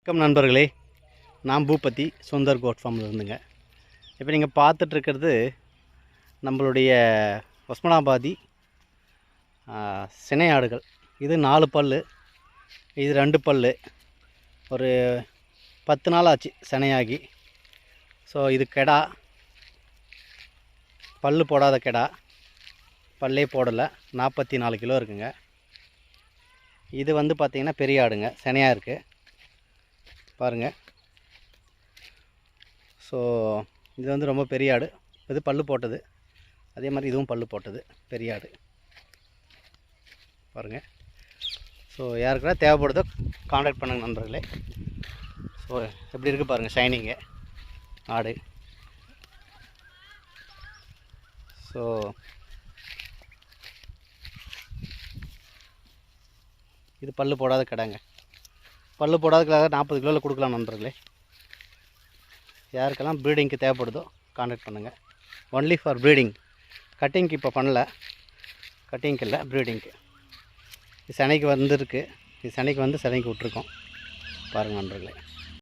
வணக்கம் நண்பர்களே, நான் பூபதி சுந்தர் கோட் ஃபார்மில் இருந்துங்க. இப்போ நீங்கள் பார்த்துட்ருக்கிறது நம்மளுடைய ஒஸ்மனாபாதி சினை ஆடுகள். இது 4 பல், இது 2 பல். ஒரு 10 நாள் ஆச்சு சினையாகி. ஸோ இது கெடா, பல் போடாத கெடா, பல்லே போடலை. 44 கிலோ இருக்குங்க. இது வந்து பார்த்திங்கன்னா பெரிய ஆடுங்க, சினையாக இருக்குது பாருங்கள். ஸோ இது வந்து ரொம்ப பெரிய ஆடு. இது பல் போட்டது, அதே மாதிரி இதுவும் பல் போட்டது பெரிய ஆடு பாருங்கள். ஸோ யாருக்குன்னா தேவைப்படுதோ கான்டாக்ட் பண்ணுங்கள் நண்பர்களே. ஸோ எப்படி இருக்குது பாருங்கள் ஷைனிங்கு ஆடு. ஸோ இது பல் போடாத கடைங்க. பல் போடாத கடை 40 கிலோவில் கொடுக்கலாம் நண்பர்களே. யாருக்கெல்லாம் ப்ரீடிங்க்கு தேவைப்படுதோ கான்டாக்ட் பண்ணுங்கள். ஒன்லி ஃபார் ப்ரீடிங், கட்டிங்க்கு இப்போ பண்ணல. கட்டிங்க்கு இல்லை, ப்ரீடிங்க்கு. இது சனைக்கு வந்துருக்கு. இது சனைக்கு வந்து சனைக்கு விட்ருக்கோம் பாருங்கள் நண்பர்களே.